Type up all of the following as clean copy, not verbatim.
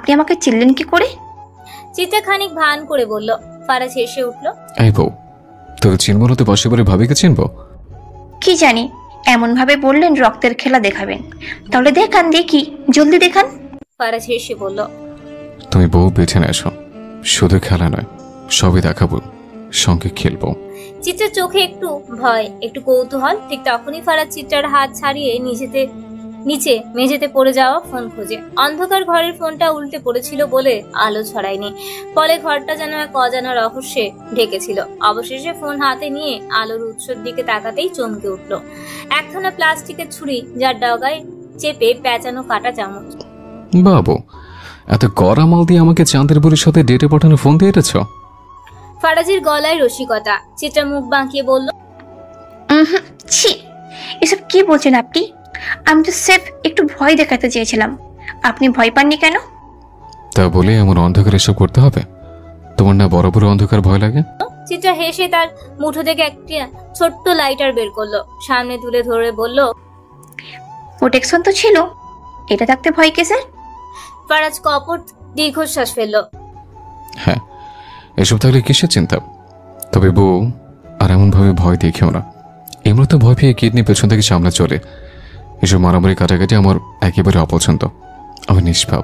আপনি আমাকে চিনলেন কি করে? চিত্রা খানিক ভান করে বলল। ফারাজ হেসে উঠল। এই বউ, তোকে চিনবো না তো বসে পরে ভাবিকে চিনবো? কি জানি, এমন ভাবে বললেন রক্তের খেলা দেখাবেন। তাহলে দেখান, দেখি, জলদি দেখান। ফারাজ হেসে বলল। তুমি বউ বেছে এসো, শুধু খেলা নয়, সবই দেখাবো, সঙ্গে খেলবো। চিত্রার চোখে একটু ভয়, একটু কৌতূহল। ঠিক তখনই ফারাজ চিত্রার হাত ছাড়িয়ে নিচে মেঝেতে পড়ে যাওয়া ফোন খোঁজে। অন্ধকার ঘরের ফোনটা উল্টে পড়েছিল বলে আলো ছড়ায়নি, ফলে ঘরটা যেন এক অজানা রহস্যে ঢেকেছিল। অবশেষে ফোন হাতে নিয়ে আলোর উৎসের দিকে তাকাতেই চমকে উঠল। একখানা প্লাস্টিকের ছুরি, যার ডগায় চেপে পেঁচানো কাটা চামচ। বাবু, এত কড়া মাল দিয়ে আমাকে চাঁদের বুড়ির সাথে ডেটে পাঠানো ফোন দিয়ে এটেছ? ফারাজের গলায় রসিকতা। চিত্রা মুখ বাঁকিয়ে বলল, ছি, এসব কি বলছেন আপনি? আমি তো সেফ একটু ভয় দেখাতে চেয়েছিলাম। আপনি ভয় পাননি কেন? তা বলে এমন অন্ধকার এসব করতে হবে? তোমার না বড় বড় অন্ধকার ভয় লাগে? চিত্রা হেসে তার মুঠো থেকে একটা ছোট্ট লাইটার বের করলো, সামনে তুলে ধরে বলল, প্রোটেকশন তো ছিল, এটা থাকতে ভয় কিসের? ফারাজ কপট দীর্ঘশ্বাস ফেলল। হ্যাঁ, এসব থাকলে কিসের চিন্তা? তবে বউ, আর এমন ভাবে ভয় দেখিও না। এমনি তো ভয় পেয়ে কিডনি পেছন থেকে সামনে চলে। এসব মারামারি কাটাকাটি আমার একেবারে অপছন্দ। আমি নিষ্পাপ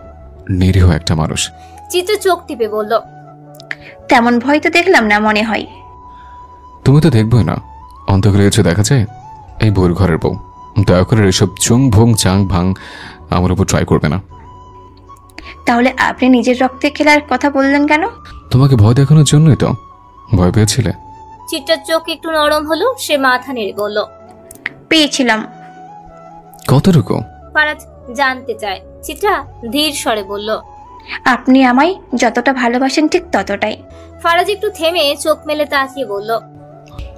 নিরীহ একটা মানুষ। চিত্র চোখ টিপে বলল, তেমন ভয় তো দেখলাম না মনে হয়। তুমি তো দেখবোই না, অন্ধকারে কিছু দেখা যায়? এই বউর ঘরের বউ, দয়া করে এসব চুং ভুং চাং ভাং আমার উপর ট্রাই করবে না। তাহলে আপনি নিজের রক্তে খেলার কথা বললেন কেন? তোমাকে ভয় দেখানোর জন্যই তো। ভয় পেয়েছিলে? চিত্রার চোখ একটু নরম হলো, সে মাথা নেড়ে বলল, পেয়েছিলাম। কতটুকু? ফারাজ জানতে চায়। চিত্রা ধীর স্বরে বলল, আপনি আমায় যতটা ভালোবাসেন ঠিক ততটাই। ফারাজ একটু থেমে চোখ মেলে তাকিয়ে বলল,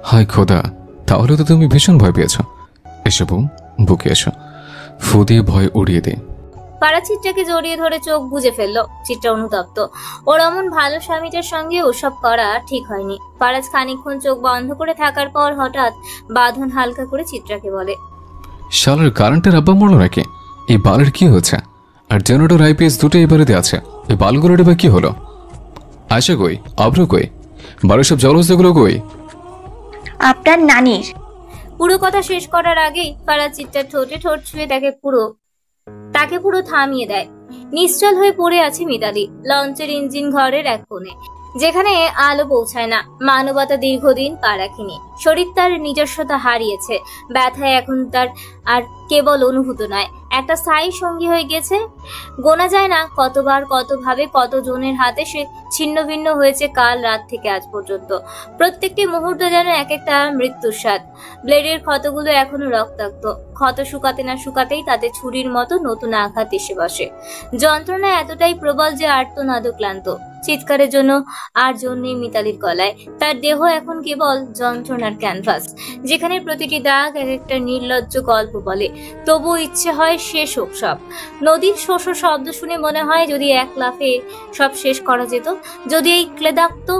হায় খোদা, তাহলে তো তুমি ভীষণ ভয় পেয়েছ। এসো বউ, বুকে এসো, ফু দিয়ে ভয় উড়িয়ে দে। ফারাজ চিত্রাকে জড়িয়ে ধরে চোখ বুজে ফেললো। চিত্রা অনুতপ্ত, ওর অমন ভালো স্বামীটার সঙ্গে ওসব করা ঠিক হয়নি। ফারাজ খানিকক্ষণ চোখ বন্ধ করে থাকার পর হঠাৎ বাঁধন হালকা করে চিত্রাকে বলে, শালার কারেন্টের আব্বা মরলো নাকি? এই বালের কি হয়েছে? আর জেনারেটর আইপিএস দুটো এই বাড়িতে আছে, এই বালগুলোর এবার কি হলো? আশা কই, আব্রু কই, বাড়ির সব জলহস্তিগুলো কই? আপনার নানির। পুরো কথা শেষ করার আগেই ফারাজ চিত্রার ঠোঁটে ঠোঁট ছুঁয়ে তাকে পুরো থামিয়ে দেয়। নিশ্চল হয়ে পড়ে আছে মিতালি, লঞ্চের ইঞ্জিন ঘরের এক কোণে, যেখানে আলো পৌঁছায় না। মানবতা দীর্ঘদিন পা রাখেনি, শরীর তার নিজস্বতা হারিয়েছে। ব্যথায় এখন তার আর কেবল অনুভূত নয়, একটা স্থায়ী সঙ্গী হয়ে গেছে। গোনা যায় না কতবার, কতভাবে, কত জনের হাতে সে ছিন্ন ভিন্ন হয়েছে কাল রাত থেকে আজ পর্যন্ত। প্রত্যেকটি মুহূর্ত যেন এক একটা মৃত্যুর স্বাদ। ব্লেডের ক্ষতগুলো এখনো রক্তাক্ত, ক্ষত শুকাতে না শুকাতেই তাতে ছুরির মতো নতুন আঘাত এসে বসে। যন্ত্রণা এতটাই প্রবল যে আর্তনাদ ক্লান্ত। চিৎকারের জন্য আর জোর নেই মিতালির গলায়। তার দেহ এখন কেবল যন্ত্রণার ক্যানভাস, যেখানে প্রতিটি দাগ এক একটা নির্লজ্জ গল্প বলে। তবু ইচ্ছে হয় শেষ হোক সব। নদীর শোষ শব্দ শুনে মনে হয় যদি এক লাফে সব শেষ করা যেত, যদি এই ক্লেদাক্ত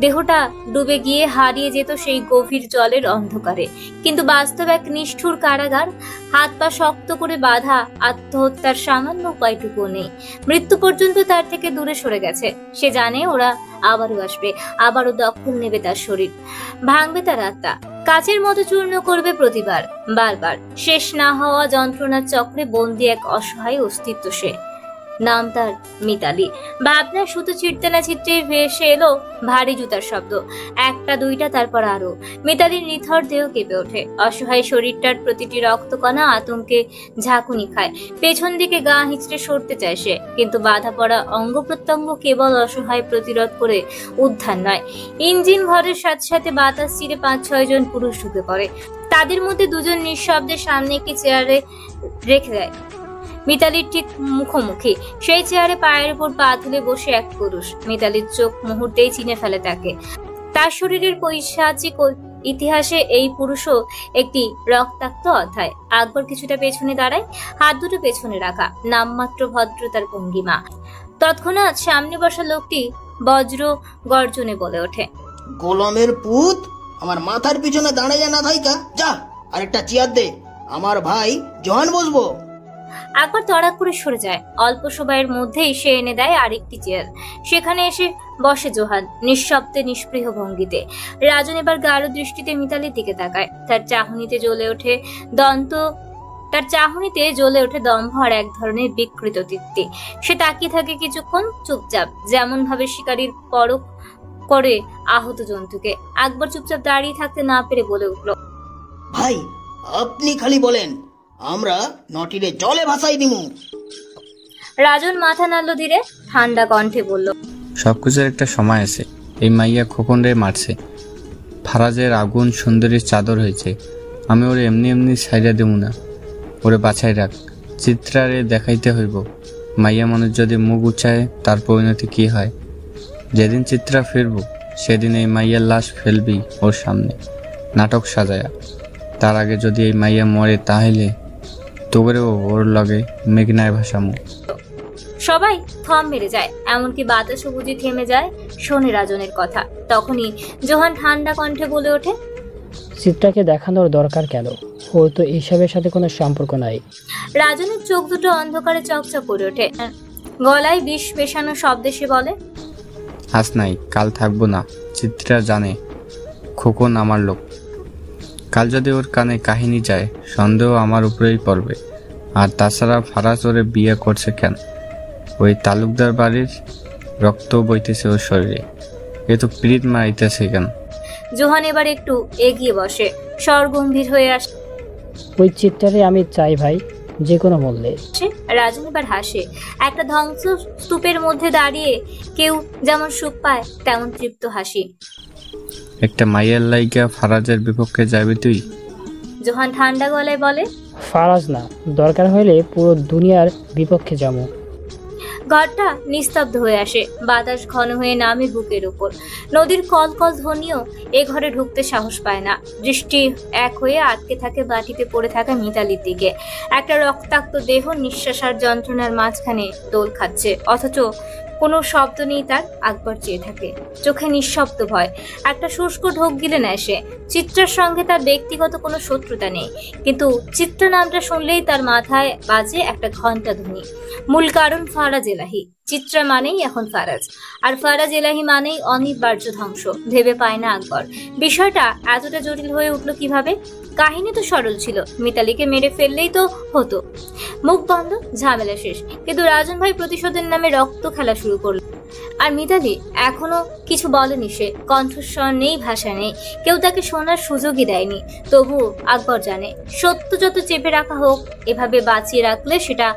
দেহটা ডুবে গিয়ে হারিয়ে যেত সেই গভীর জলের অন্ধকারে। কিন্তু বাস্তব এক নিষ্ঠুর কারাগার, হাত পা শক্ত করে বাঁধা, আত্মহত্যার সামান্য উপায়টুকু নেই। মৃত্যু পর্যন্ত তার থেকে দূরে সরে গেছে। সে জানে ওরা আবারও আসবে, আবারও দখল নেবে তার শরীর, ভাঙবে তার আত্মা, কাচের মতো চূর্ণ করবে প্রতিবার, বারবার। শেষ না হওয়া যন্ত্রণার চক্রে বন্দি এক অসহায় অস্তিত্ব সে। নাম তার মিতালি। ভাবনা সুতো ছিটতে না ছিটতে ভেসে এলো ভারী জুতার শব্দ, একটা দুইটা, তারপর আরো। মিতালির নিথর দেহ কেঁপে ওঠে, অসহায় শরীরটার প্রতিটি রক্তকণা আতঙ্কে ঝাঁকুনি খায়। পেছন দিকে গা হিঁচড়ে সরতে চায় সে, কিন্তু বাধা পড়া অঙ্গ প্রত্যঙ্গ কেবল অসহায় প্রতিরোধ করে উদ্ধার নয়। ইঞ্জিন ঘরের সাথে সাথে বাতাস চিরে 5-6 জন পুরুষ ঢুকে পড়ে। তাদের মধ্যে দুজন নিঃশব্দে সামনে একটি চেয়ারে রেখে দেয় মিতালির ঠিক মুখোমুখি। সেই চেয়ারে পায়ের উপর পা তুলে বসে এক পুরুষ। মিতালির চোখ মুহূর্তেই চিনে ফেলে তাকে। তার শরীরের পৈশাচিক ইতিহাসে এই পুরুষও একটি রক্তাক্ত অধ্যায়। আকবর কিছুটা পেছনে দাঁড়ায়, হাত দুটো পেছনে রাখা, নামমাত্র ভদ্রতার ভঙ্গিমা। তৎক্ষণাৎ সামনে বসা লোকটি বজ্র গর্জনে বলে ওঠে, গোলামের পুত, আমার মাথার পিছনে দাঁড়িয়ে না থাইকা যা আরেকটা চেয়ার দে, আমার ভাই জোহান বসবো। একবার তড়াক করে সরে যায়। অল্প সময়ের মধ্যেই সে এনে দেয় আরেকটি চেয়ার। সেখানে এসে বসে জোহান নিঃশব্দে নিষ্পৃহ ভঙ্গিতে। রাজন এবার গাঢ় দৃষ্টিতে মিতালির দিকে তাকায়। তার চাহনিতে জ্বলে ওঠে দম্ভ আর এক ধরনের বিকৃত তৃপ্তি। সে তাকিয়ে থাকে কিছুক্ষণ চুপচাপ, যেমন ভাবে শিকারীর পরখ করে আহত জন্তুকে। আকবর চুপচাপ দাঁড়িয়ে থাকতে না পেরে বলে উঠল, ভাই আপনি খালি বলেন, আমরা নটিরে জলে ভাসাই দিমু। রাজন মাথা নাড়ল ধীরে, ঠান্ডা কণ্ঠে বলল, সবকিছুর একটা সময় আছে। এই মাইয়া খোকন রে মারছে, ফারাজের আগুন সুন্দরীর চাদর হয়েছে। আমি ওরে এমনি এমনি ছাইড়া দেবো না, ওরে বাছাই রাখ। চিত্রারে দেখাইতে হইব, মাইয়া মানুষ যদি মুখ উচ্চায় তার পরিণতি কি হয়। যেদিন চিত্রা ফিরব সেদিন এই মাইয়ার লাশ ফেলবি ওর সামনে, নাটক সাজায়া। তার আগে যদি এই মাইয়া মরে তাহলে তোগরেও ওর লগে মেঘনায় ভাসামু। সবাই থম মেরে যায়, এমনকি বাতাসও বুঝি থেমে যায় শোনে রাজনের কথা। তখনই জোহান ঠান্ডা কণ্ঠে বলে ওঠে, চিত্রাকে দেখানোর দরকার কেন? ওর তো এইসবের সাথে কোনো সম্পর্ক নাই। রাজনের চোখ দুটো অন্ধকারে চকচক করে ওঠে। গলায় বিষ পেশানো শব্দে সে বলে, আজ নাই কাল থাকবো না। চিত্রা জানে খোকন আমার লোক। কাল যদি ওর কানে কাহিনী যায় সন্দেহ আমার উপরেই পড়বে। আর তাছাড়া ফারাজ ওরে বিয়ে করছে কেন? ওই তালুকদার বাড়ির রক্ত বইতেছে ওর শরীরে, এ তো প্রীত মারাইতেছে কেন? জোহান এবার একটু এগিয়ে বসে, স্বর গম্ভীর হয়ে আসে। ওই চিত্রারে আমি চাই ভাই, যে কোনো মূল্যে। রাজন এবার হাসে, একটা ধ্বংস স্তূপের মধ্যে দাঁড়িয়ে কেউ যেমন সুখ পায় তেমন তৃপ্ত হাসি। একটা মাইয়ার লাইগা ফারাজের বিপক্ষে যাবি তুই? জোহান ঠান্ডা গলায় বলে, ফারাজ না, দরকার হলে পুরো দুনিয়ার বিপক্ষে যাবো। ঘরটা নিস্তব্ধ হয়ে আসে, বাতাস ঘন হয়ে নামে বুকের উপর। নদীর কলকল ধ্বনিও এ ঘরে ঢুকতে সাহস পায় না। দৃষ্টি এক হয়ে আটকে থাকে বাটিতে পড়ে থাকা মিতালির দিকে। একটা রক্তাক্ত দেহ নিঃশ্বাস আর যন্ত্রণার মাঝখানে দোল খাচ্ছে, অথচ কোনো শব্দ নেই তার। আকবর চেয়ে থাকে, চোখে নিঃশব্দ ভয়। একটা শুষ্ক ঢোক গিলে নেয় সে। চিত্রার সঙ্গে তার ব্যক্তিগত কোনো শত্রুতা নেই, কিন্তু চিত্রা নামটা শুনলেই তার মাথায় বাজে একটা ঘন্টা ধ্বনি। মূল কারণ ফারাজ এলাহি। চিত্রা মানেই এখন ফারাজ, আর ফারাজ এলাহি মানেই অনিবার্য ধ্বংস। ভেবে পায় না আকবর বিষয়টা এতটা জটিল হয়ে উঠলো কিভাবে। কাহিনী তো সরল ছিল, মিতালিকে মেরে ফেললেই তো হতো, মুখ বন্ধ, ঝামেলা শেষ। কিন্তু রাজন ভাই প্রতিশোধের নামে রক্ত খেলা শুরু করলো। আর মিতালি এখনো কিছু বলেনি, সে কণ্ঠস্বর নেই, ভাষা নেই, কেউ তাকে শোনার সুযোগই দেয়নি। তবু আকবর জানে, সত্য যত চেপে রাখা হোক, এভাবে বাঁচিয়ে রাখলে সেটা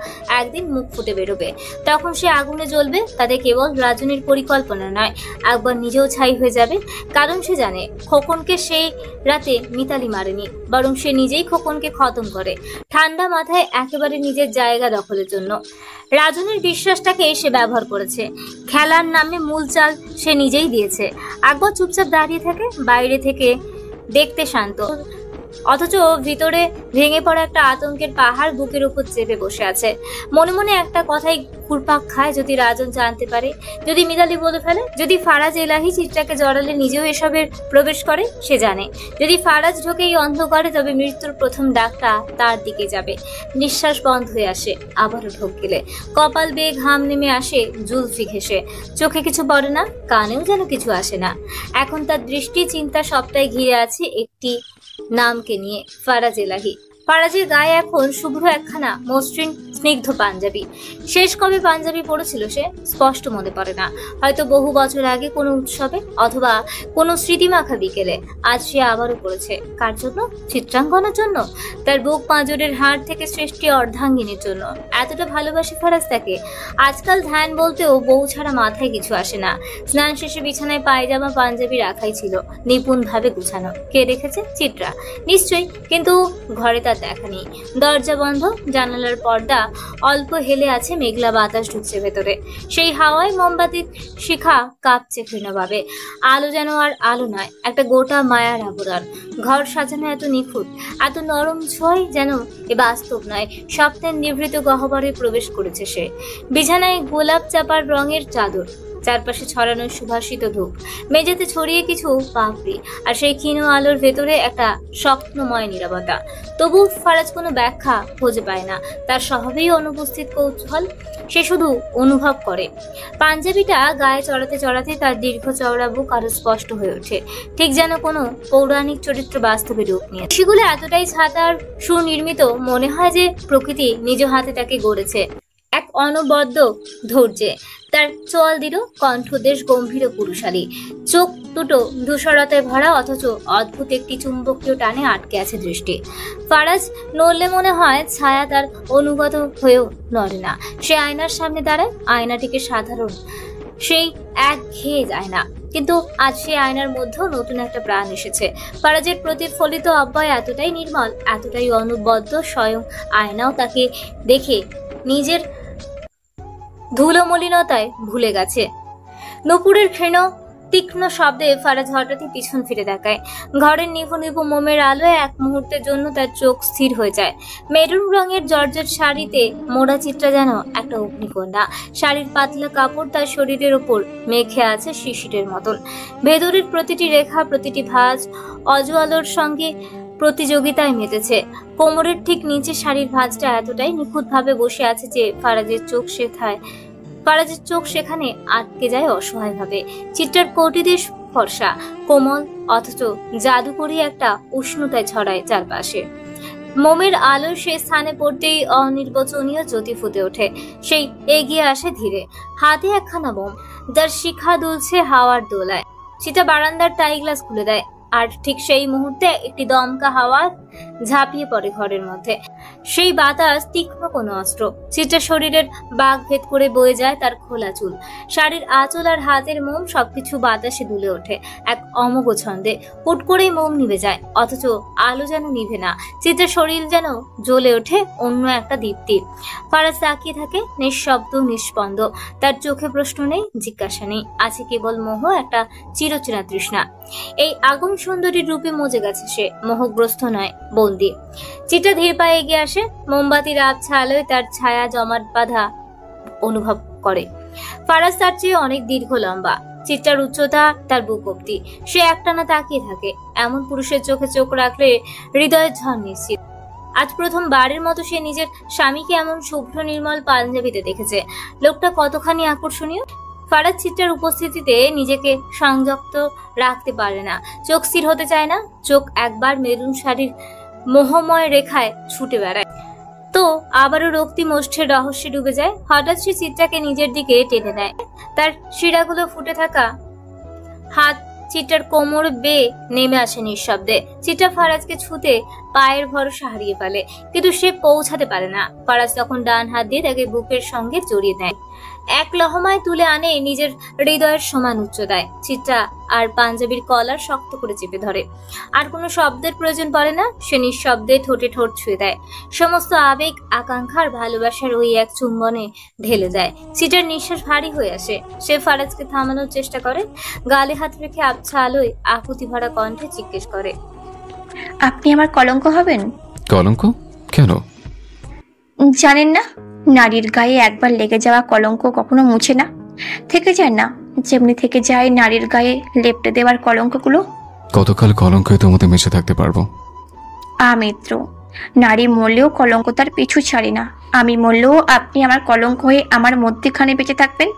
একদিন মুখ ফুটে বেরোবে। তখন সে আগুনে জ্বলবে, তাতে কেবল রাজনের পরিকল্পনা নয়, আকবর নিজেও ছাই হয়ে যাবে। কারণ সে জানে খোকনকে সেই রাতে মিতালি মারেনি, বরং সে নিজেই খোকনকে খতম করে, ঠান্ডা মাথায় একেবারে নিজের জায়গা দখলের জন্য। রাজনের বিশ্বাসটাকে সে ব্যবহার করেছে, খেলার নামে মূল চাল সে নিজেই দিয়েছে। আকবর চুপচাপ দাঁড়িয়ে থাকে, বাইরে থেকে দেখতে শান্ত, অথচ ভিতরে ভেঙে পড়া একটা আতঙ্কের পাহাড় বুকের উপর চেপে বসে আছে। মনে মনে একটা কথাই ঘুরপাক খায়, যদি রাজন জানতে পারে, যদি মিতালি বলে ফেলে, যদি ফারাজ এলাহি চিত্রাকে জড়ালে নিজেও এসবের প্রবেশ করে। সে জানে যদি ফারাজ ঢোকে এই অন্ধকারে, তবে মৃত্যুর প্রথম ডাকটা তার দিকে যাবে। নিঃশ্বাস বন্ধ হয়ে আসে, আবারও ঢোক গেলে কপাল বেয়ে ঘাম নেমে আসে, জুলফি ঘেঁষে। চোখে কিছু পড়ে না, কানেও যেন কিছু আসে না। এখন তার দৃষ্টি চিন্তা সবটাই ঘিরে আছে একটি নামকে নিয়ে, ফারাজ এলাহি। ফারাজের গায়ে এখন শুভ্র একখানা মসৃণ স্নিগ্ধ পাঞ্জাবি। শেষ কবে পাঞ্জাবি পরেছিল সে স্পষ্ট মনে পড়ে না। হয়তো বহু বছর আগে কোনো উৎসবে, অথবা কোনো স্মৃতিমাখা বিকেলে। আজ সে আবারও পড়েছে। কার জন্য? চিত্রাঙ্গনার জন্য, তার বুক পাঁজরের হাড় থেকে সৃষ্টি অর্ধাঙ্গিনীর জন্য। এতটা ভালোবাসে ফারাজ তাকে। আজকাল ধ্যান বলতেও বউ ছাড়া মাথায় কিছু আসে না। স্নান শেষে বিছানায় পায়জামা পাঞ্জাবি রাখাই ছিল, নিপুণভাবে গুছানো। কে রেখেছে? চিত্রা নিশ্চয়ই, কিন্তু ঘরে তার দেখা নেই। দরজা বন্ধ, জানালার পর্দা অল্প হেলে আছে, মেঘলা বাতাস ঢুকছে ভেতরে। সেই হাওয়ায় মোমবাতির শিখা কাঁপছে ক্ষীণভাবে। আলো যেন আর আলো নয়, একটা গোটা মায়ার আবরণ। ঘর সাজানো এত নিখুঁত, এত নরম ছোঁয়, যেন এ বাস্তব নয়, স্বপ্নের নিভৃত গহ্বরে প্রবেশ করেছে সে। বিছানায় গোলাপ চাপার রঙের চাদর, চারপাশে ছড়ানো সুভাষিত ধূপ, মেঝেতে ছড়িয়ে কিছু পাপড়ি, আর সেই ক্ষীণ আলোর ভেতরে একটা স্বপ্নময় নীরবতা। তবু ফারাজ কোনো ব্যাখ্যা খুঁজে পায় না। তার স্বভাবেই অনুপস্থিত কৌতূহল, সে শুধু অনুভব করে। পাঞ্জাবিটা গায়ে চড়াতে চড়াতে তার দীর্ঘ চওড়া বুক আরো স্পষ্ট হয়ে ওঠে, ঠিক যেন কোনো পৌরাণিক চরিত্র বাস্তবে রূপ নিয়ে। সেগুলো এতটাই ছাতার সুনির্মিত, মনে হয় যে প্রকৃতি নিজ হাতে তাকে গড়েছে এক অনবদ্য ধৈর্যে। তার চোয়াল দৃঢ়, কণ্ঠদেশ গম্ভীর ও পুরুষালী, চোখ দুটো ধূসরতায় ভরা, অথচ অদ্ভুত একটি চুম্বকীয় টানে আটকে আছে দৃষ্টি। ফারাজ নড়লে মনে হয় ছায়া তার অনুগত হয়েও নড়ে না। সে আয়নার সামনে দাঁড়ায়, আয়নাটিকে সাধারণ সেই একঘেয়ে আয়না, কিন্তু আজ সেই আয়নার মধ্যেও নতুন একটা প্রাণ এসেছে। ফারাজের প্রতিফলিত অব্যয় এতটাই নির্মল, এতটাই অনুবদ্ধ, স্বয়ং আয়নাও তাকে দেখে নিজের ধুলো মলিনতায় ভুলে গেছে। নুপুরের ক্ষীণ তীক্ষ্ণ শব্দে ফারাজ হঠাৎই পিছন ফিরে তাকায়। ঘরের নিভু নিভু মোমের আলোয় এক মুহূর্তের জন্য তার চোখ স্থির হয়ে যায়। মেরুন রঙের জর্জেট শাড়িতে মোড়া চিত্রা যেন একটা অগ্নিকন্যা। শাড়ির পাতলা কাপড় তার শরীরের ওপর মেখে আছে শিশিরের মতন। ভেতরের প্রতিটি রেখা, প্রতিটি ভাঁজ অজু-আলোর সঙ্গে প্রতিযোগিতায় মেতেছে। কোমরের ঠিক নিচে শাড়ির ভাঁজটা এতটাই নিখুঁতভাবে বসে আছে যে ফারাজের চোখ সেখানে আটকে যায় অসহায়ভাবে। চিত্রার কোটিদেশ ফর্সা, কোমল, অথচ জাদুকরী একটা উষ্ণতায় ছড়ায় চারপাশে। মোমের আলো সে স্থানে পড়তেই অনির্বচনীয় জ্যোতি ফুটে ওঠে। সেই এগিয়ে আসে ধীরে, হাতে একখানা মোম, যার শিখা দুলছে হাওয়ার দোলায়। চিতা বারান্দার টাই গ্লাস খুলে দেয়, আর ঠিক সেই মুহূর্তে একটি দমকা হাওয়া ঝাঁপিয়ে পড়ে ঘরের মধ্যে। সেই বাতাস তীক্ষ্ণ কোনো অস্ত্র। চিত্রা শরীরের বাঘ ভেদ করে বয়ে যায় তার খোলা চুল, শাড়ির আঁচল আর হাতের মোম সবকিছু বাতাসে দুলে ওঠে এক অমোঘ ছন্দে। হুট করেই মোম নিভে যায়, অথচ আলো যেন নিভে না। চিত্রার শরীর যেন জ্বলে ওঠে অন্য একটা দীপ্তি। ফারাজ তাকিয়ে থাকে, নিঃশব্দ, নিষ্পন্দ। তার চোখে প্রশ্ন নেই, জিজ্ঞাসা নেই, আছে কেবল মোহ, একটা চিরচেনা তৃষ্ণা। এই আগুন সুন্দরীর রূপে মজে গেছে সে, মোহগ্রস্ত নয়, বন্দী। চিত্রা ধীর পায়ে এগিয়ে আসে, মোমবাতির আবছা আলোয় তার ছায়া জমাট বাঁধা অনুভব করে। ফারাজ তার চেয়ে অনেক দীর্ঘ লম্বা, চিত্রার উচ্চতা তার বুক অব্দি। সে একটানা তাকিয়ে থাকে। এমন পুরুষের চোখে চোখ রাখলে হৃদয়ের ঝড় নিশ্চিত। আজ প্রথমবারের মতো সে নিজের স্বামীকে এমন শুভ্র নির্মল পাঞ্জাবিতে দেখেছে। লোকটা কতখানি আকর্ষণীয়। ফারাজ চিত্রার উপস্থিতিতে নিজেকে সংযত রাখতে পারে না, চোখ স্থির হতে চায় না। চোখ একবার মেরুন শাড়ির মোহময় রেখায় ছুটে বেড়ায়, তো আবারও রক্তিম ওষ্ঠের রহস্যে ডুবে যায়। হঠাৎ সে চিত্রাকে নিজের দিকে টেনে নেয়, তার শিরাগুলো ফুটে থাকা হাত চিত্রার কোমর বেয়ে নেমে আসে নিঃশব্দে। চিত্রা ফারাজকে ছুতে পায়ের ভরসা হারিয়ে ফেলে, কিন্তু সে পৌঁছাতে পারে না। ফারাজ তখন ডান হাত দিয়ে তাকে বুকের সঙ্গে জড়িয়ে দেয়, এক লহমায় তুলে আনে নিজের হৃদয়ের সমান উচ্চতায়। চিত্রা আর পাঞ্জাবির কলার শক্ত করে চেপে ধরে। আর কোনো শব্দের প্রয়োজন পড়ে না, সে নিঃশব্দে ঠোঁটে ঠোঁট ছুঁয়ে দেয়। সমস্ত আবেগ, আকাঙ্ক্ষা আর ভালোবাসার ওই এক চুম্বনে ঢেলে দেয়। চিত্রার নিঃশ্বাস ভারী হয়ে আসে। সে ফারাজকে থামানোর চেষ্টা করে, গালে হাত রেখে আবছা আলোয় আকুতি ভরা কণ্ঠে জিজ্ঞেস করে, আপনি আমার কলঙ্ক হবেন? কলঙ্ক? কেন? জানেন না, নারীর গায়ে একবার লেগে যাওয়া কলঙ্ক কখনো মুছে না, থেকে যায় না, যেমনি থেকে যায় নারীর গায়ে লেপটে দেওয়ার কলঙ্কগুলো। কতকাল কলঙ্ক তোমাদের মিশে থাকতে পারবো? মিত্র, নারী মরলেও কলঙ্ক তার পিছু ছাড়ে না। আমি মরলেও আপনি আমার কলঙ্ক হয়ে আমার মধ্যখানে বেঁচে থাকবেন।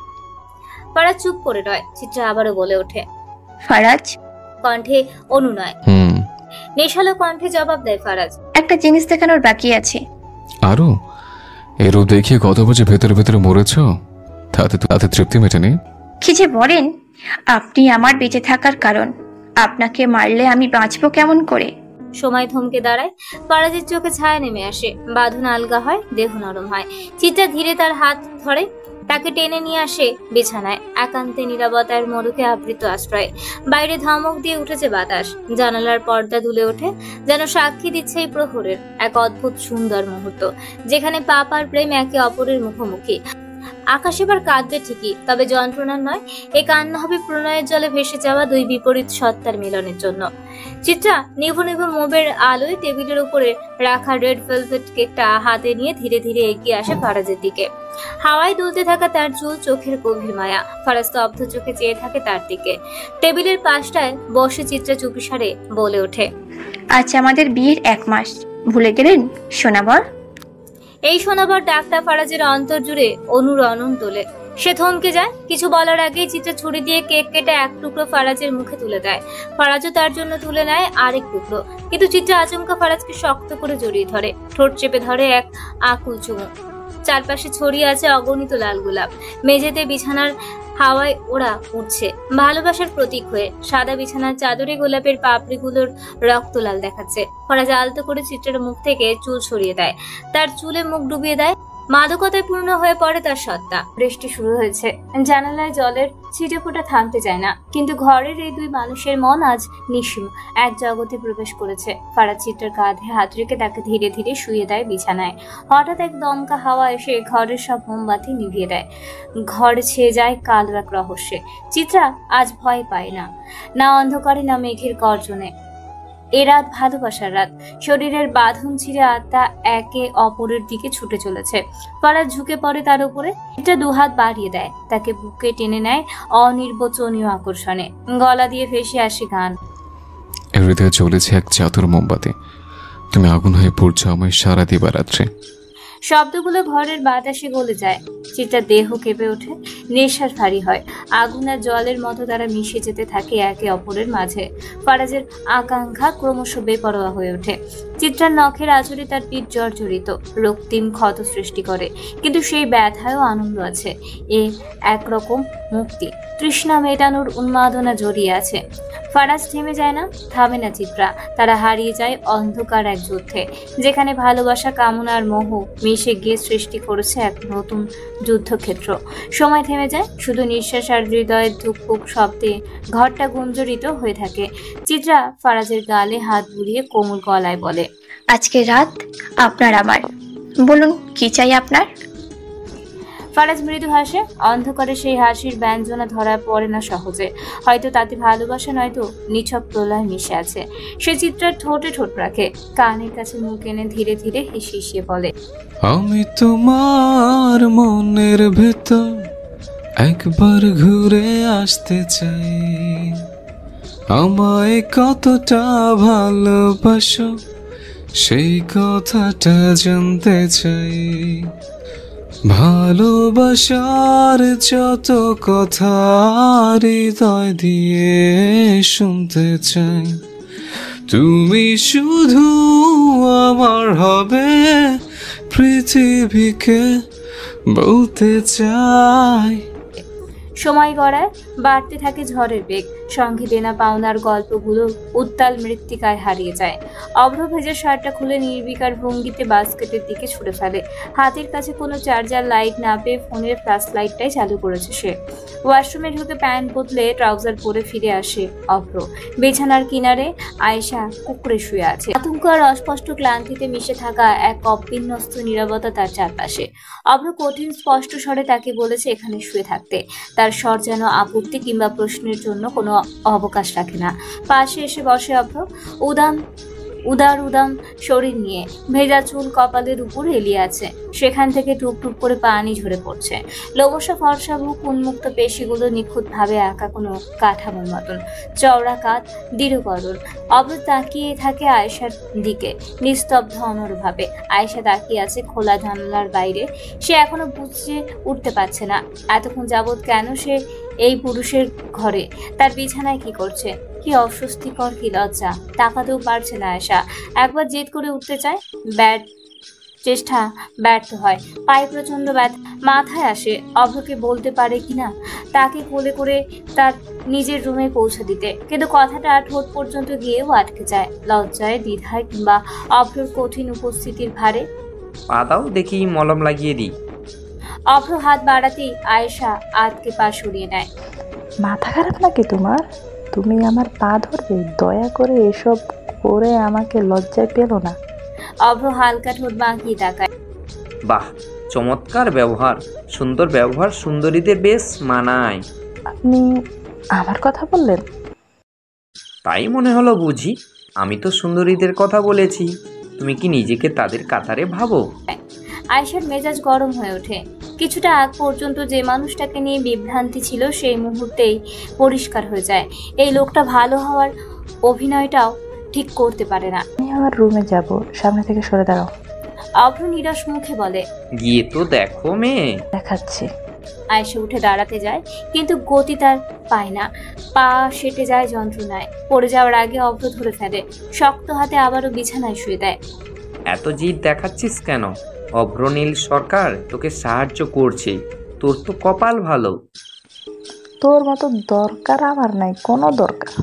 ফারাজ চুপ করে রয়। চিত্রা আবারও বলে ওঠে, ফারাজ। কণ্ঠে অনুনয়। নেশালো কণ্ঠে জবাব দেয় ফারাজ, একটা জিনিস দেখানোর বাকি আছে। আরো? এর রূপ দেখিয়ে কত বছর ভেতরে ভেতরে মরেছ, তাতে তৃপ্তি মেটেনি? কি যে বলেন, আপনি আমার বেঁচে থাকার কারণ। আপনাকে মারলে আমি বাঁচবো কেমন করে? সময় থমকে দাঁড়ায়। ফারাজের চোখে ছায়া নেমে আসে, বাঁধন আলগা হয়, দেহ নরম হয়। চিত্রা ধীরে তার হাত ধরে তাকে টেনে নিয়ে আসে বিছানায়। একান্তে নীরবতার মোড়কে আবৃত আশ্রয়। বাইরে ধমক দিয়ে উঠেছে বাতাস, জানালার পর্দা দুলে ওঠে, যেন সাক্ষী দিচ্ছে এই প্রহরের এক অদ্ভুত সুন্দর মুহূর্ত, যেখানে পাপ আর প্রেম একে অপরের মুখোমুখি। আকাশ এবার কাঁদবে ঠিকই, তবে যন্ত্রণার নয়। এই কান্না হবে প্রণয়ের জলে ভেসে যাওয়া দুই বিপরীত সত্তার মিলনের জন্য। চিত্রা নিভু নিভু মোবের আলোয় টেবিলের উপরে রাখা রেড ভেলভেট কেকটা হাতে নিয়ে ধীরে ধীরে এগিয়ে আসে ফারাজের দিকে। হাওয়ায় দুলতে থাকা তার চুল, চোখের গভীর মায়া। ফারাজ স্তব্ধ চোখে চেয়ে থাকে তার দিকে। টেবিলের পাশটায় বসে চিত্রা চুপিসারে বলে ওঠে, আজ আমাদের বিয়ের 1 মাস, ভুলে গেলেন সোনাবর? এই শোনাবার ডাকটা ফারাজের অন্তর জুড়ে অনুরণন তোলে। সে থমকে যায়। কিছু বলার আগেই চিত্রা ছুরি দিয়ে কেক কেটে এক টুকরো ফারাজের মুখে তুলে দেয়। ফারাজও তার জন্য তুলে নেয় আরেক টুকরো, কিন্তু চিত্রা আচমকা ফারাজকে শক্ত করে জড়িয়ে ধরে, ঠোঁট চেপে ধরে এক আকুল চুমু। চারপাশে ছড়িয়ে আছে অগণিত লাল গোলাপ। মেঝেতে বিছানার হাওয়ায় ওরা উঠছে ভালোবাসার প্রতীক হয়ে। সাদা বিছানার চাদরে গোলাপের পাপড়িগুলোর রক্ত লাল দেখাচ্ছে। ফারাজ আলতো করে চিত্রের মুখ থেকে চুল সরিয়ে দেয়, তার চুলে মুখ ডুবিয়ে দেয়। মাদকতায় পূর্ণ হয়ে পড়ে তার সত্তা। বৃষ্টি শুরু হয়েছে, জানালায় জলের ছিটে ফোঁটা থামতে চায় না, কিন্তু ঘরের এই দুই মানুষের মন আজ নিঃসীম এক জগতে প্রবেশ করেছে। ফারাজ চিত্রার কাঁধে হাত রেখে তাকে ধীরে ধীরে শুয়ে দেয় বিছানায়। হঠাৎ এক দমকা হাওয়া এসে ঘরের সব মোমবাতি নিভিয়ে দেয়। ঘর ছেয়ে যায় কালো এক রহস্যে। চিত্রা আজ ভয় পায় না, না অন্ধকারে না মেঘের গর্জনে। এ রাত ভালোবাসার রাত। শরীরের বাঁধন ছিঁড়ে আত্মা একে অপরের দিকে ছুটে চলেছে। ফারাজ ঝুঁকে পড়ে তার উপরে। এটা দুহাত বাড়িয়ে দেয়, তাকে বুকে টেনে নেয় অনির্বচনীয় আকর্ষণে। গলা দিয়ে ভেসে আসে গান। হৃদয়ে চলেছে এক চাতুর মোমবাতি, তুমি আগুন হয়ে পড়ছো আমায় সারা দিবারাত্রে। শব্দগুলো ঘরের বাতাসে গলে যায়। চিত্রার দেহ কেঁপে ওঠে, নেশার ভারী হয়। আগুন আর জলের মতো তারা মিশে যেতে থাকে একে অপরের মাঝে। ফারাজের আকাঙ্ক্ষা ক্রমশ বেপরোয়া হয়ে ওঠে। চিত্রার নখের আঁচড়ে তার পিঠ জর্জরিত, রক্তিম ক্ষত সৃষ্টি করে, কিন্তু সেই ব্যথায়ও আনন্দ আছে। এ একরকম মুক্তি, তৃষ্ণা মেটানোর উন্মাদনা জড়িয়ে আছে। ফারাজ থেমে যায় না, থামে না চিত্রা। তারা হারিয়ে যায় অন্ধকার এক যুদ্ধে, যেখানে ভালোবাসা, কামনা আর মোহ মিশে গিয়ে সৃষ্টি করেছে এক নতুন যুদ্ধক্ষেত্র। সময় থেমে যায়, শুধু নিঃশ্বাস আর হৃদয়ের ধুকপুক শব্দে ঘরটা গুঞ্জরিত হয়ে থাকে। চিত্রা ফারাজের গালে হাত বুলিয়ে কোমল গলায় বলে, আজকে রাত আপনার আমার, বলুন কি চাই আপনার? ফারাজ মৃদু হাসে। অন্ধকারে সেই হাসির ব্যঞ্জনা ধরা পড়ে না সহজে। হয়তো তাতে ভালোবাসা নয়তো নিছক প্রলয় মিশে আছে। সে চিত্রার ঠোঁটে ঠোঁট রাখে, কানের কাছে মুখ এনে ধীরে ধীরে হিসিয়ে বলে, আমি তোমার মনের ভেতর একবার ঘুরে আসতে চাই, আমায় কতটা ভালোবাসো সেই কথাটা জানতে চাই, ভালোবাসার যত কথা হৃদয় দিয়ে শুনতে চাই, তুমি শুধু আমার হবে পৃথিবীকে বলতে চাই। সময় গড়ায়, বাড়তে থাকে ঝড়ের বেগ। সঙ্গে দেনা পাওনার গল্পগুলো উত্তাল মৃত্তিকায় হারিয়ে যায়। অভ্র ভেজা শার্টটা খুলে নির্বিকার ভঙ্গিতে বাস্কেটের দিকে ছুড়ে ফেলে। হাতের কাছে কোনো চার্জার লাইট না পেয়ে ফোনের ফ্ল্যাশ লাইটটাই চালু করেছে সে। ওয়াশরুমে ঢুকে প্যান্ট বদলে ট্রাউজার পরে ফিরে আসে অভ্র। বিছানার কিনারে আয়েশা কুকুরে শুয়ে আছে। আতঙ্ক আর অস্পষ্ট ক্লান্তিতে মিশে থাকা এক অবিন্যস্ত নীরবতা তার চারপাশে। অভ্র কঠিন স্পষ্ট স্বরে তাকে বলেছে এখানে শুয়ে থাকতে। তার স্বর যেন আপত্তি কিংবা প্রশ্নের জন্য কোনো অবকাশ রাখে না। পাশে এসে বসে অভ্র, উদার শরীর নিয়ে। ভেজা চুল কপালের উপর হেলিয়ে আছে, সেখান থেকে টুপ করে পানি ঝরে পড়ছে। লোমসা ফর্সা মুখ, উন্মুক্ত পেশিগুলো নিখুঁতভাবে আঁকা কোনো কাঠামোর মতন। চওড়া কাঁধ, দৃঢ় গড়ন। অভ্র তাকিয়ে থাকে আয়েশার দিকে নিস্তব্ধ অনড়ভাবে। আয়েশা তাকিয়ে আছে খোলা জানালার বাইরে। সে এখনো বুঝে উঠতে পারছে না এতক্ষণ যাবৎ কেন সে এই পুরুষের ঘরে, তার বিছানায় কি করছে। কি অস্বস্তিকর, কি লজ্জা। তাকাতেও পারছে না আয়েশা। একবার জেদ করে উঠতে চায়, চেষ্টা ব্যর্থ হয়। পায়ে প্রচন্ড ব্যথা। মাথায় আসে অভ্রকে বলতে পারে কিনা তাকে কোলে করে তার নিজের রুমে পৌঁছে দিতে, কিন্তু কথাটা ঠোঁট পর্যন্ত গিয়েও আটকে যায়। লজ্জায়, দ্বিধায় কিংবা অভ্রর কঠিন উপস্থিতির ভারে। পা দাও দেখি মলম লাগিয়ে দিই। অভ্র হাত বাড়াতেই আয়েশা আতকে পা সরিয়ে নেয়। মাথা খারাপ নাকি তোমার? তুমি আমার পা ধরবে? দয়া করে এসব করে আমাকে লজ্জায় পেলো না। অভ্র হালকা ঠোঁট বাঁকিয়ে তাকায়। বাহ, চমৎকার ব্যবহার, সুন্দর ব্যবহার সুন্দরীদের বেশ মানায়। আপনি আমার কথা বললেন? তাই মনে হলো বুঝি। আমি তো সুন্দরীদের কথা বলেছি, তুমি কি নিজেকে তাদের কাতারে ভাবো? আয়েশার মেজাজ গরম হয়ে ওঠে। কিছুটা আগ পর্যন্ত যে মানুষটাকে নিয়ে বিভ্রান্তি ছিল সেই মুহূর্তেই পরিষ্কার হয়ে যায় এই লোকটা ভালো হওয়ার অভিনয়টাও ঠিক করতে পারে না। আমি আমার রুমে যাব, সামনে থেকে সরে দাঁড়াও। অভ্র নিরাশ মুখে বলে, গিয়ে তো দেখো মেয়ে। দেখাচ্ছি। আয়েশা উঠে দাঁড়াতে যায়, কিন্তু গতি তার পায় না। পা সেটে যায় যন্ত্রণায়। পড়ে যাওয়ার আগে অভ্র ধরে ফেলে, শক্ত হাতে আবারও বিছানায় শুয়ে দেয়। এত জিদ দেখাচ্ছিস কেন? অভ্রনীল সরকার তোকে সাহায্য করছে, তোর তো কপাল ভালো। তোর মতো দরকার আমার নাই, কোনো দরকার।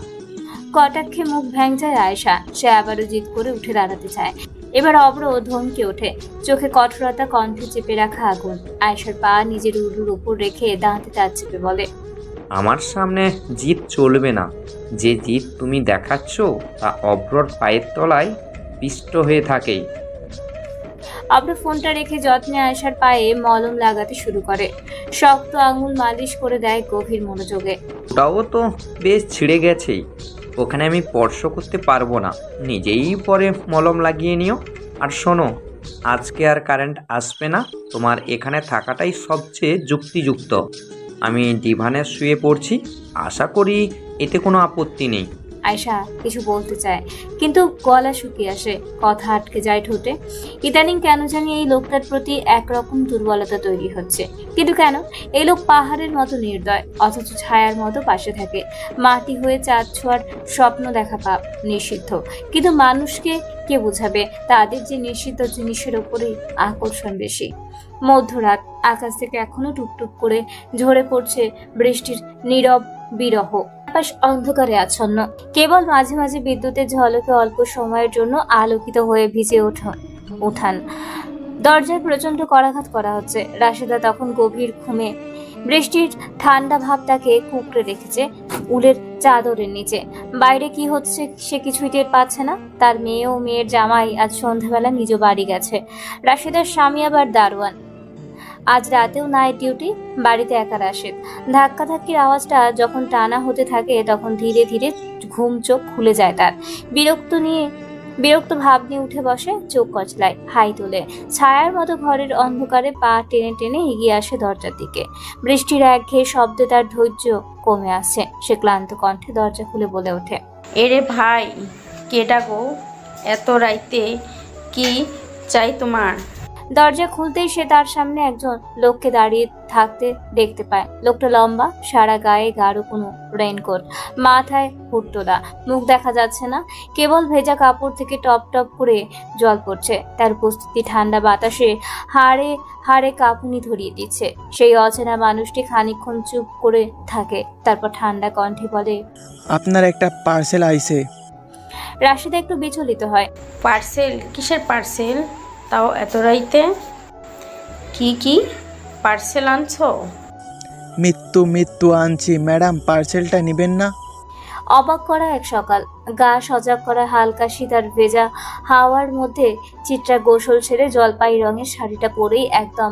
কটাক্ষে মুখ ভ্যাং যায় আয়েশা। সে আবারও জিদ করে উঠে দাঁড়াতে চায়। এবার অভ্র ধমকে ওঠে, চোখে কঠোরতা, কণ্ঠে চেপে রাখা আগুন। আয়েশার পা নিজের উরুর উপর রেখে দাঁতে দাঁত চেপে বলে, আমার সামনে জিদ চলবে না। যে জিদ তুমি দেখাচ্ছ তা অভ্রর পায়ের তলায় পিষ্ট হয়ে থাকে। অভ্র ফোনটা রেখে যত্নে আয়েশার পায়ে মলম লাগাতে শুরু করে। শক্ত আঙুল মালিশ করে দেয় গভীর মনোযোগে। ওটাও তো বেশ ছিঁড়ে গেছেই, ওখানে আমি স্পর্শ করতে পারবো না, নিজেই পরে মলম লাগিয়ে নিও। আর শোনো, আজকে আর কারেন্ট আসবে না, তোমার এখানে থাকাটাই সবচেয়ে যুক্তিযুক্ত। আমি ডিভানে শুয়ে পড়ছি, আশা করি এতে কোনো আপত্তি নেই। আয়েশা কিছু বলতে চায়, কিন্তু গলা শুকিয়ে আসে, কথা আটকে যায় ঠোঁটে। ইদানিং কেন জানি এই লোকটার প্রতি একরকম দুর্বলতা তৈরি হচ্ছে। কিন্তু কেন? এই লোক পাহাড়ের মতো নির্দয়, অথচ ছায়ার মতো পাশে থাকে। মাটি হয়ে চাঁদ ছোঁয়ার স্বপ্ন দেখা পাপ নিষিদ্ধ, কিন্তু মানুষকে কে বোঝাবে তাদের যে নিষিদ্ধ জিনিসের ওপরেই আকর্ষণ বেশি। মধ্যরাত, আকাশ থেকে এখনো টুকটুক করে ঝরে পড়ছে বৃষ্টির নীরব বিরহ। আকাশ অন্ধকারে আচ্ছন্ন, কেবল মাঝে মাঝে বিদ্যুতের ঝলকে অল্প সময়ের জন্য আলোকিত হয়ে ভিজে উঠান। দরজায় প্রচন্ড করাঘাত করা হচ্ছে। রাশেদা তখন গভীর ঘুমে। বৃষ্টির ঠান্ডা ভাব তাকে কুঁকড়ে রেখেছে উলের চাদরের নিচে। বাইরে কি হচ্ছে সে কিছুই টের পাচ্ছে না। তার মেয়ে ও মেয়ের জামাই আজ সন্ধ্যাবেলা নিজ বাড়ি গেছে। রাশেদার স্বামী আবার দারোয়ান, আজ রাতেও নাইট ডিউটি। বাড়িতে একা রাশেদ। ধাক্কাধাক্কির আওয়াজটা যখন টানা হতে থাকে তখন ধীরে ধীরে ঘুম চোখ খুলে যায় তার। বিরক্ত ভাব নিয়ে উঠে বসে, চোখ কচলায়, হাই তোলে। ছায়ার মতো ঘরের অন্ধকারে পা টেনে টেনে এগিয়ে আসে দরজার দিকে। বৃষ্টির একঘেয়ে শব্দে তার ধৈর্য কমে আসছে। সে ক্লান্ত কণ্ঠে দরজা খুলে বলে ওঠে, এরে ভাই, কেডা গো? এত রাইতে কি চাই তোমার? দরজা খুলতেই সে তার সামনে একজন লোককে দাঁড়িয়ে থাকতে দেখতে পায়। লোকটা লম্বা, সারা গায়ে গাঢ় কোনো রেইনকোট, মাথায় হুডতোলা, মুখ দেখা যাচ্ছে না, কেবল ভেজা কাপড় থেকে টপ টপ করে জল পড়ছে। তার উপস্থিতি ঠান্ডা বাতাসে হাড়ে হাড়ে কাঁপুনি ধরিয়ে দিচ্ছে। সেই অচেনা মানুষটি খানিকক্ষণ চুপ করে থাকে, তারপর ঠান্ডা কণ্ঠে বলে, আপনার একটা পার্সেল আইছে। রাশিদা একটু বিচলিত হয়। পার্সেল? কিসের পার্সেল? তাও এত রাইতে? কি পার্সেল আনছো? মৃত্যু আনছি ম্যাডাম, পার্সেলটা নেবেন না? অবাক করা এক সকাল, গা সজাগ করা হালকা শীতার ভেজা হাওয়ার মধ্যে চিত্রা গোসল ছেড়ে জলপাই রঙের শাড়িটা পরেই একদম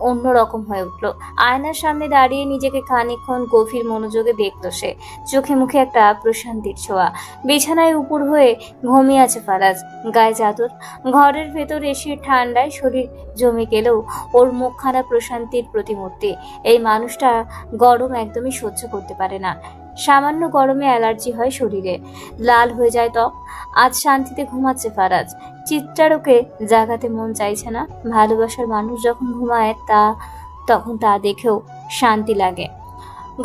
অন্যরকম হয়ে উঠল। আয়নার সামনে দাঁড়িয়ে নিজেকে খানিকক্ষণ গভীর মনোযোগে দেখল সে। চোখে মুখে একটা প্রশান্তির ছোঁয়া। বিছানায় উপর হয়ে ঘুমিয়ে আছে ফারাজ, গায়ে চাদর। ঘরের ভেতর এসির ঠান্ডায় শরীর জমে গেলেও ওর মুখখানা প্রশান্তির প্রতিমূর্তি। এই মানুষটা গরম একদমই সহ্য করতে পারে না। সামান্য গরমে অ্যালার্জি হয় শরীরে, লাল হয়ে যায় ত্বক। আজ শান্তিতে ঘুমাচ্ছে ফারাজ। চিত্রার ওকে জাগাতে মন চাইছে না। ভালোবাসার মানুষ যখন ঘুমায় তখন তা দেখেও শান্তি লাগে।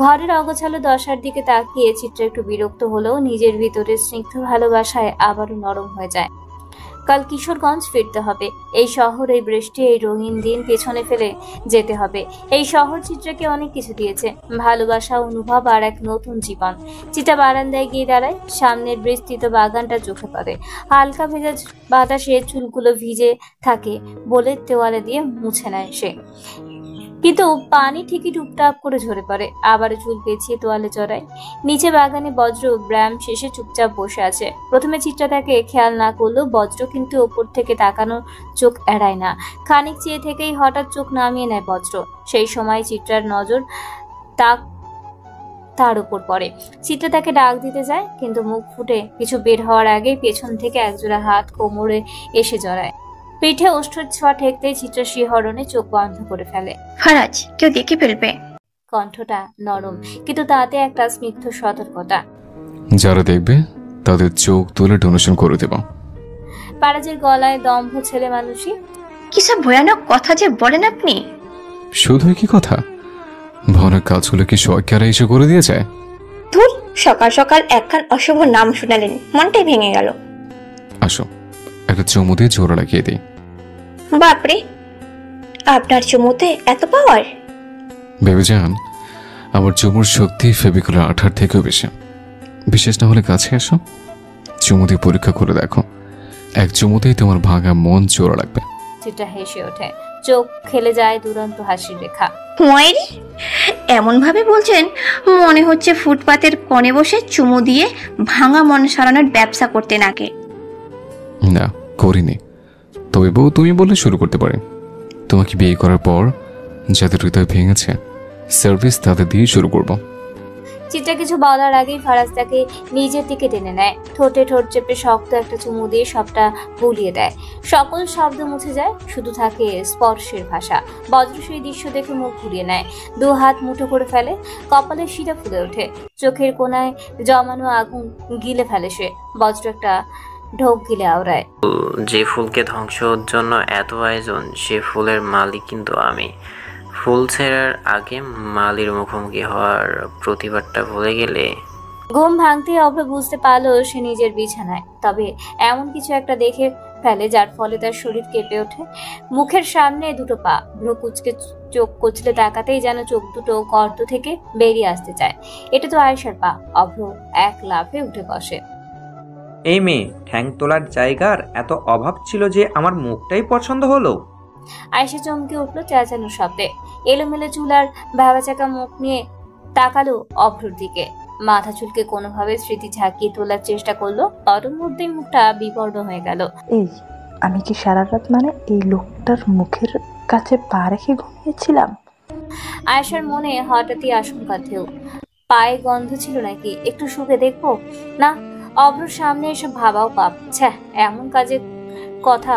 ঘরের অগোছালো দশার দিকে তাকিয়ে চিত্রা একটু বিরক্ত হলেও নিজের ভিতরে স্নিগ্ধ ভালোবাসায় আবারও নরম হয়ে যায়। কাল কিশোরগঞ্জ ফিরতে হবে। এই শহর, এই বৃষ্টি, এই রঙিন দিন পেছনে ফেলে যেতে হবে। এই শহর চিত্রাকে অনেক কিছু দিয়েছে, ভালোবাসা, অনুভব আর এক নতুন জীবন। চিত্রা বারান্দায় গিয়ে দাঁড়ায়। সামনের বিস্তৃত বাগানটা চোখে পড়ে। হালকা ভেজা বাতাসে চুলগুলো ভিজে থাকে বলে তোয়ালে দিয়ে মুছে নেয় সে। কিন্তু পানি ঠিকই টুপটাপ করে ঝরে পড়ে। আবার চুল পেঁচিয়ে তোয়ালে চড়ায়। নিচে বাগানে বজ্র ব্যায়াম শেষে চুপচাপ বসে আছে। প্রথমে চিত্রা তাকে খেয়াল না করলেও বজ্র কিন্তু ওপর থেকে তাকানো চোখ এড়ায় না। খানিক চেয়ে থেকেই হঠাৎ চোখ নামিয়ে নেয় বজ্র। সেই সময় চিত্রার নজর তার উপর পড়ে। চিত্রা তাকে ডাক দিতে যায়, কিন্তু মুখ ফুটে কিছু বের হওয়ার আগেই পেছন থেকে একজোড়া হাত কোমরে এসে জড়ায়। পিঠে ওষ্ঠর ছোঁয়া ঠেকতেই চিত্রা শিহরণে চোখ বন্ধ করে ফেলে। ফারাজ, কেউ দেখে ফেলবে। কণ্ঠটা নরম, কিন্তু তাতে একটা স্নিগ্ধ সতর্কতা। যারা দেখবে তাদের চোখ তুলে ডোনেশন করে দেব। ফারাজের গলায় দম্ভ ছেলে মানুষই। কি সব ভয়ানক কথা যে বলেন আপনি। শুধুই কি কথা, ভয়ানক কাজগুলো কি সরকার এসে করে দিয়ে যায়? ধুর, সকাল সকাল একখান অশুভ নাম শুনালেন, মনটাই ভেঙে গেল। আসো, একটা চুমু দিয়ে জোড়া লাগিয়ে দিই। বাপরে, আপনার চুমুতে এত পাওয়ার? ভেবে যান, আমার চুমুর শক্তি ফেভিকলের আঠার থেকেও বেশি। বিশেষ না হলে কাছে আসো, চুমু দিয়ে পরীক্ষা করে দেখো। এক চুমুতেই তোমার ভাঙা মন জোড়া লাগবে। চিত্রা হেসে ওঠে, চোখ খেলে যায় দুরন্ত হাসির রেখা। মায়েরি, এমন ভাবে বলছেন মনে হচ্ছে ফুটপাতের কোণে বসে চুমু দিয়ে ভাঙা মন সারানোর ব্যবসা করতে নাকে। না, করিনি। তবে বউ তুমি বললে শুরু করতে পারে। তোমাকে বিয়ে করার পর যাদের হৃদয় ভেঙেছে, সার্ভিস তাদের দিয়ে শুরু করব। চিত্রা কিছু বলার আগেই ফারাজ তাকে নিজের দিকে টেনে নেয়। ঠোঁটে ঠোঁট চেপে শক্ত একটা চুমু দিয়ে সবটা বুলিয়ে দেয়। সকল শব্দ মুছে যায়, শুধু থাকে স্পর্শের ভাষা। বজ্র সেই দৃশ্য দেখে মুখ ঘুরিয়ে নেয়, দু হাত মুঠো করে ফেলে। কপালে শিরা ফুলে ওঠে, চোখের কোনায় জমানো আগুন গিলে ফেলে সে। বজ্র একটা ঢোক গিলে আওড়ায়। যে ফুলকে ধ্বংসের জন্য এত আয়োজন, সে ফুলের মালিক কিন্তু আমি। ফুল ছেঁড়ার আগে মালির মুখোমুখি হওয়ার প্রতিবাদটা ভুলে গেলে। ঘুম ভাঙতে অভ্র বুঝতে পারলো সে নিজের বিছানায়। তবে এমন কিছু একটা দেখে ফেলে যার ফলে তার শরীর কেঁপে ওঠে। মুখের সামনে দুটো পা, ভ্রু কুচকে চোখ কচলে তাকাতেই যেন চোখ দুটো গর্ত থেকে বেরিয়ে আসতে চায়। এটা তো আয়েশার পা। অভ্র এক লাফে উঠে বসে। এই মেয়ে, ঠ্যাং তোলার জায়গার এত অভাব ছিল যে আমার মুখটাই পছন্দ হলো। আয়েশা চমকে উঠলো চেঁচানোর শব্দে। এলোমেলো চুল আর ভেবাচাকা মুখ নিয়ে তাকালো অভ্রর দিকে। মাথা চুলকে কোনোভাবে স্মৃতি ঝাঁকিয়ে তোলার চেষ্টা করলো। তখন মধ্যেই মুখটা বিবর্ণ হয়ে গেল। এই, আমি কি সারা রাত এই লোকটার মুখের কাছে পা রেখে ঘুমিয়েছিলাম? আয়েশার মনে হঠাৎই আশঙ্কা ঢেউ। পায়ে গন্ধ ছিল নাকি? একটু শুকে দেখবো না? অভ্রর সামনে এসব ভাবাও পাপ। ছ্যাঃ, এমন কাজের কথা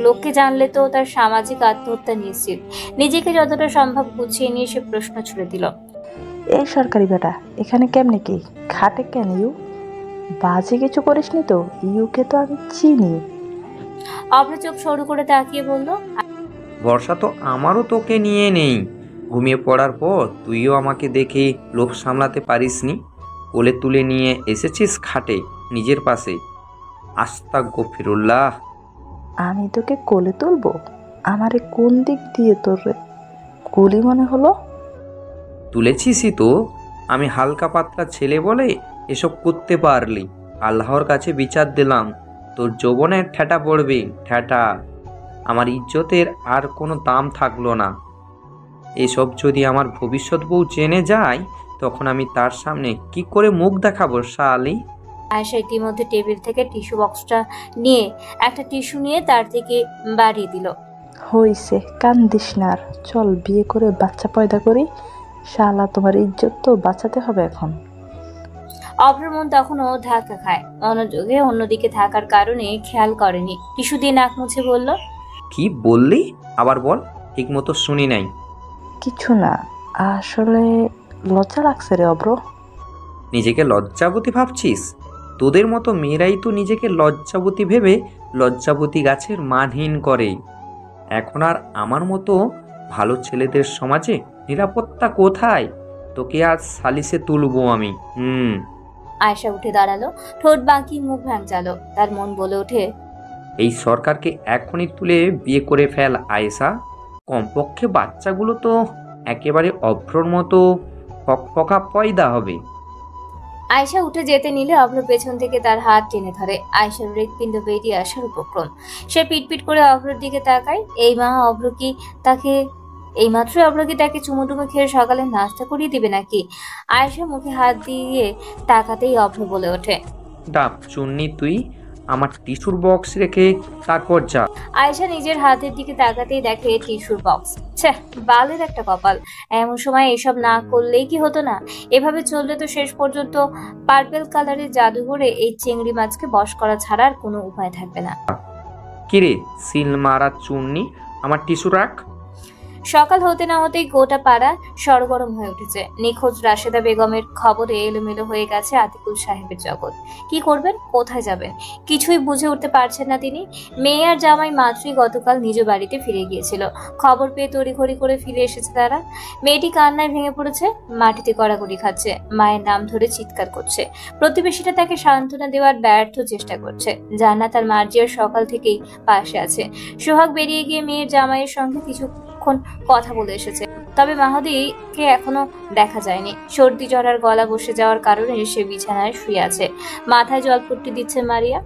লোককে জানলে তো তার সামাজিক আত্মহত্যা নিশ্চিত। নিজেকে যতটা সম্ভব গুছিয়ে নিয়ে সে প্রশ্ন ছুড়ে দিল। এই সরকারি বেটা, এখানে কেমনে কি? খাটে কেন? ইউ বাজে কিছু করিসনি তো? ইউকে তো আমি চিনি। অভ্র চোখ সরু করে তাকিয়ে বলল, ভরসা তো আমারও তোকে নিয়ে নেই। ঘুমিয়ে পড়ার পর তুইও আমাকে দেখে লোভ সামলাতে পারিসনি। কোলে তুলে নিয়ে এসেছিস খাটে নিজের পাশে। আস্তাগফিরুল্লাহ। আমি তোকে কোলে তুলবো? আমারে কোন দিক দিয়ে তোর কুলি মনে হলো? তুলেছিসই তো। আমি হালকা পাতলা ছেলে বলে এসব করতে পারলি। আল্লাহর কাছে বিচার দিলাম, তোর যৌবনের ঠেটা পড়বে, ঠেটা। আমার ইজ্জতের আর কোনো দাম থাকলো না। এসব যদি আমার ভবিষ্যৎ বউ জেনে যায়, তখন আমি তার সামনে কি করে মুখ দেখাবো শালি? আয়েশা ইতিমধ্যে টেবিল থেকে টিস্যু বক্সটা নিয়ে একটা টিস্যু নিয়ে তার থেকে বাড়িয়ে দিল। হইছে, কান্দিস না আর। চল বিয়ে করে বাচ্চা পয়দা করি। শালা, তোমার ইজ্জত তো বাঁচাতে হবে এখন। অভ্রের মন তখনও ধাক্কা খায়। মনোযোগে অন্যদিকে থাকার কারণে খেয়াল করেনি। টিস্যু দিয়ে নাক মুছে বলল, কি বললি? আবার বল, ঠিক মতো শুনি নাই। কিছু না, আসলে লজ্জা লাগছে রে অভ্র। নিজেকে লজ্জাবতী ভাবছিস? তোদের মতো মেয়েরাই তো নিজেকে লজ্জাবতী ভেবে লজ্জাবতী গাছের মানহীন করে। এখন আর আমার মতো ভালো ছেলেদের সমাজে নিরাপত্তা কোথায়? তোকে আজ সালিসে তুলবো আমি। আয়েশা উঠে দাঁড়ালো, ঠোঁট বাঁকি মুখ ভাঙচালো। তার মন বলে ওঠে, এই সরকারকে এখনই তুলে বিয়ে করে ফেল আয়েশা। কমপক্ষে বাচ্চাগুলো তো একেবারে অভ্রর মতো ফকফকা পয়দা হবে। আয়েশা উঠে যেতে নিলে অভ্র পেছন থেকে তার হাত টেনে ধরে। আয়েশার হৃৎপিণ্ড বেরিয়ে আসার উপক্রম। সে পিটপিট করে অভ্রর দিকে তাকায়। এই মা, অভ্র কি তাকে এইমাত্র আমরা কি তাকে চুমুটুমু খেয়ে সকালে নাস্তা করিয়ে দিবে নাকি? আয়েশা মুখে হাত দিয়ে তাকাতেই অভ্র বলে ওঠে, ডাব চুন্নি, তুই আমার টিস্যুর বক্স রেখে তারপর যা। আয়েশা নিজের হাতের দিকে তাকাতেই দেখে টিস্যুর বক্স। ছ্যাঃ, বালের একটা কপাল। এমন সময় এসব না করলেই কি হতো না? এভাবে চললে তো শেষ পর্যন্ত পার্পেল কালারের জাদুঘরে এই চিংড়ি মাছকে বশ করা ছাড়া আর কোনো উপায় থাকবে না। কিরে সিল মারা চুন্নি, আমার টিস্যু রাখ। সকাল হতে না হতেই গোটা পাড়া সরগরম হয়ে উঠেছে। নিখোঁজ রাশেদা বেগমের খবরে এলোমেলো হয়ে গেছে আতিকুল সাহেবের জগৎ। কি করবেন, কোথায় যাবেন, কিছুই বুঝে উঠতে পারছেন না তিনি। মেয়ে আর জামাই মাত্রই গতকাল নিজ বাড়িতে ফিরে গিয়েছিল। খবর পেয়ে তড়িঘড়ি করে ফিরে এসেছে তারা। মেয়েটি কান্নায় ভেঙে পড়েছে, মাটিতে কড়াকড়ি খাচ্ছে, মায়ের নাম ধরে চিৎকার করছে। প্রতিবেশীরা তাকে সান্ত্বনা দেওয়ার ব্যর্থ চেষ্টা করছে। জান্নাত আর মার্জিয়ার সকাল থেকেই পাশে আছে। সোহাগ বেরিয়ে গিয়ে মেয়ের জামাইয়ের সঙ্গে কিছুক্ষণ কথা বলে এসেছে, তবে মাহাদিকে এখনো দেখা যায়নি। সর্দি জ্বর আর গলা বসে যাওয়ার কারণে সে বিছানায় শুয়ে আছে। মাথায় জলপট্টি দিচ্ছে মারিয়া।